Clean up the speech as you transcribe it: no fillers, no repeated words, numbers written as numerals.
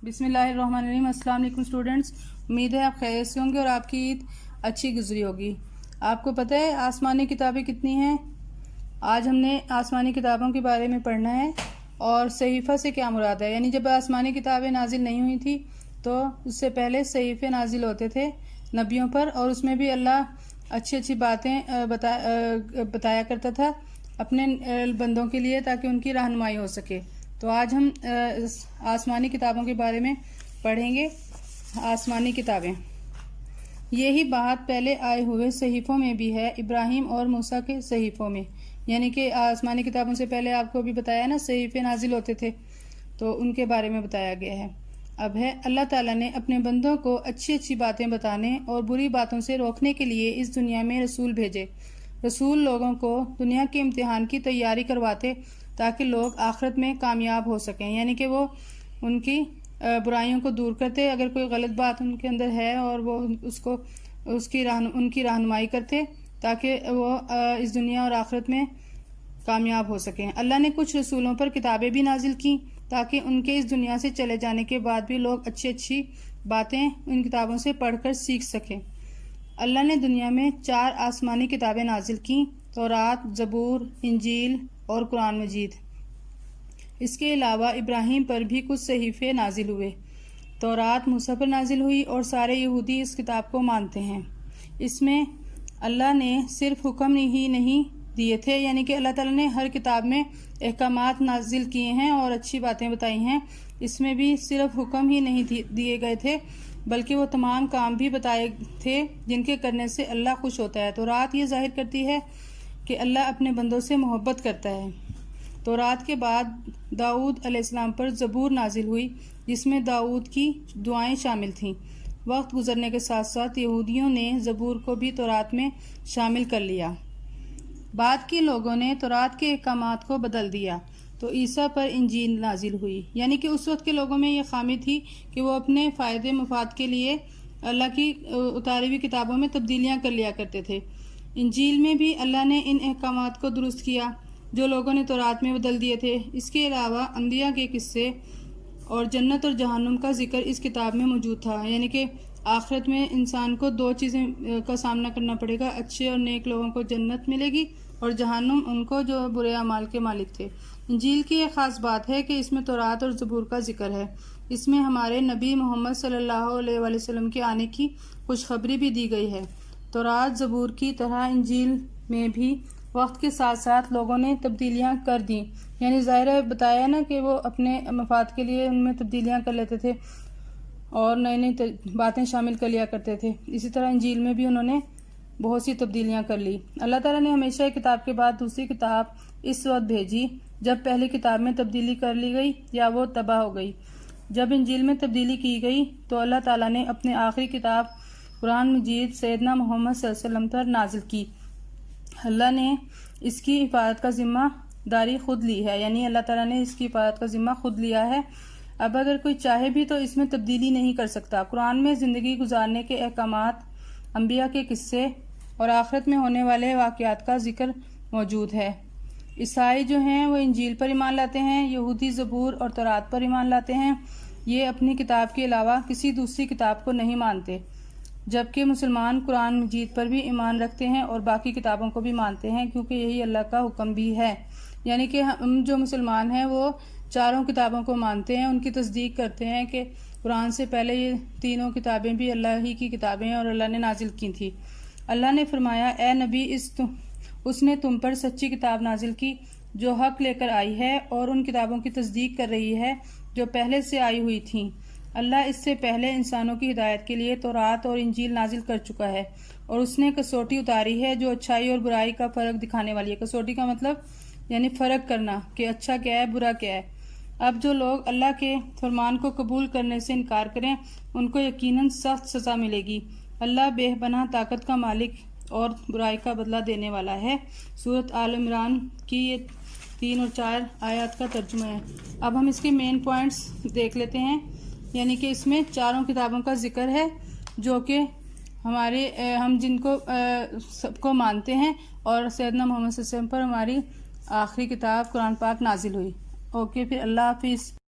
बिस्मिल्लाहिर्रहमानिर्रहीम। अस्सलाम वालेकुम स्टूडेंट्स, उम्मीद है आप खैरियत से होंगे और आपकी ईद अच्छी गुजरी होगी। आपको पता है आसमानी किताबें कितनी हैं? आज हमने आसमानी किताबों के बारे में पढ़ना है और सहीफ़ा से क्या मुराद है। यानी जब आसमानी किताबें नाजिल नहीं हुई थी तो उससे पहले सहीफ़े नाजिल होते थे नबियों पर, और उसमें भी अल्लाह अच्छी अच्छी बातें बताया करता था अपने बंदों के लिए ताकि उनकी रहनुमाई हो सके। तो आज हम आसमानी किताबों के बारे में पढ़ेंगे। आसमानी किताबें, यही बात पहले आए हुए सहीफ़ों में भी है, इब्राहिम और मूसा के सहीफ़ों में। यानी कि आसमानी किताबों से पहले आपको अभी बताया ना सहीफ़े नाजिल होते थे, तो उनके बारे में बताया गया है। अब है अल्लाह ताला ने अपने बंदों को अच्छी अच्छी बातें बताने और बुरी बातों से रोकने के लिए इस दुनिया में रसूल भेजे। रसूल लोगों को दुनिया के इम्तिहान की तैयारी करवाते ताकि लोग आखिरत में कामयाब हो सकें। यानी कि वो उनकी बुराइयों को दूर करते, अगर कोई गलत बात उनके अंदर है और वो उनकी रहनुमाई करते ताकि वो इस दुनिया और आखिरत में कामयाब हो सकें। अल्लाह ने कुछ रसूलों पर किताबें भी नाजिल की ताकि उनके इस दुनिया से चले जाने के बाद भी लोग अच्छी अच्छी बातें उन किताबों से पढ़कर सीख सकें। अल्लाह ने दुनिया में 4 आसमानी किताबें नाजिल की, तौरात, ज़बूर, इंजील और कुरान मजीद। इसके अलावा इब्राहिम पर भी कुछ सहीफ़े नाजिल हुए। तौरात मूसा पर नाजिल हुई और सारे यहूदी इस किताब को मानते हैं। इसमें अल्लाह ने सिर्फ हुक्म ही नहीं दिए थे, यानी कि अल्लाह ताला ने हर किताब में अहकामात नाजिल किए हैं और अच्छी बातें बताई हैं। इसमें भी सिर्फ हुक्म ही नहीं दिए गए थे, बल्कि वो तमाम काम भी बताए थे जिनके करने से अल्लाह खुश होता है। तौरात ये जाहिर करती है कि अल्लाह अपने बंदों से मोहब्बत करता है। तौरात के बाद दाऊद अलैहिस्सलाम पर ज़बूर नाजिल हुई, जिसमें दाऊद की दुआएं शामिल थीं। वक्त गुजरने के साथ साथ यहूदियों ने ज़बूर को भी तौरात में शामिल कर लिया। बाद के लोगों ने तौरात के अहकामात को बदल दिया तो ईसा पर इंजील नाजिल हुई। यानी कि उस वक्त के लोगों में ये खामी थी कि वो अपने फ़ायदे मफाद के लिए अल्लाह की उतारी हुई किताबों में तब्दीलियाँ कर लिया करते थे। इंजील में भी अल्लाह ने इन अहकामात को दुरुस्त किया जो लोगों ने तौरात में बदल दिए थे। इसके अलावा अंबिया के किस्से और जन्नत और जहन्नुम का जिक्र इस किताब में मौजूद था। यानी कि आखिरत में इंसान को 2 चीज़ें का सामना करना पड़ेगा, अच्छे और नेक लोगों को जन्नत मिलेगी और जहन्नुम उनको जो बुरे अमाल के मालिक थे। इंजील की एक ख़ास बात है कि इसमें तौरात और ज़बूर का जिक्र है। इसमें हमारे नबी मोहम्मद सल्लल्लाहु अलैहि वसल्लम के आने की खुशखबरी भी दी गई है। तौरात ज़बूर की तरह इंजील में भी वक्त के साथ साथ लोगों ने तब्दीलियाँ कर दी। यानी ज़ाहिर है बताया ना कि वो अपने मफाद के लिए उनमें तब्दीलियाँ कर लेते थे और नई नई बातें शामिल कर लिया करते थे। इसी तरह इंजील में भी उन्होंने बहुत सी तब्दीलियाँ कर ली। अल्लाह ताला ने हमेशा एक किताब के बाद दूसरी किताब इस वक्त भेजी जब पहली किताब में तब्दीली कर ली गई या वो तबाह हो गई। जब इंजील में तब्दीली की गई तो अल्लाह ताला ने अपने आखिरी किताब कुरान मजीद सैयदना मोहम्मद सल्लल्लाहु अलैहि वसल्लम पर नाजिल की। अल्लाह ने इसकी हिफाजत का ज़िम्मेदारी खुद ली है, यानी अल्लाह ताला ने इसकी हिफाजत का ज़िम्मा खुद लिया है। अब अगर कोई चाहे भी तो इसमें तब्दीली नहीं कर सकता। कुरान में ज़िंदगी गुजारने के अहकामात, अंबिया के किस्से और आखिरत में होने वाले वाक़यात का जिक्र मौजूद है। ईसाई जो हैं वो इंजील पर ईमान लाते हैं, यहूदी ज़बूर और तौरात पर ईमान लाते हैं। ये अपनी किताब के अलावा किसी दूसरी किताब को नहीं मानते, जबकि मुसलमान कुरान मजीद पर भी ईमान रखते हैं और बाकी किताबों को भी मानते हैं, क्योंकि यही अल्लाह का हुक्म भी है। यानी कि हम जो मुसलमान हैं वो चारों किताबों को मानते हैं, उनकी तस्दीक करते हैं कि कुरान से पहले ये तीनों किताबें भी अल्लाह ही की किताबें हैं और अल्लाह ने नाजिल की थी। अल्लाह ने फरमाया, ए नबी, उसने तुम पर सच्ची किताब नाजिल की जो हक लेकर आई है और उन किताबों की तस्दीक कर रही है जो पहले से आई हुई थीं। अल्लाह इससे पहले इंसानों की हिदायत के लिए तौरात और इंजील नाजिल कर चुका है और उसने कसौटी उतारी है जो अच्छाई और बुराई का फ़र्क दिखाने वाली है। कसौटी का मतलब यानी फ़र्क करना कि अच्छा क्या है बुरा क्या है। अब जो लोग अल्लाह के फरमान को कबूल करने से इनकार करें उनको यकीनन सख्त सज़ा मिलेगी। अल्लाह बेपनाह ताकत का मालिक और बुराई का बदला देने वाला है। सूरत आल इमरान की ये 3 और 4 आयत का तर्जुमा है। अब हम इसके मेन पॉइंट्स देख लेते हैं। यानी कि इसमें चारों किताबों का जिक्र है जो कि हम जिनको सबको मानते हैं और सैयदना मोहम्मद सल्लल्लाहु अलैहि वसल्लम पर हमारी आखिरी किताब कुरान पाक नाजिल हुई। ओके, फिर अल्लाह हाफिज़।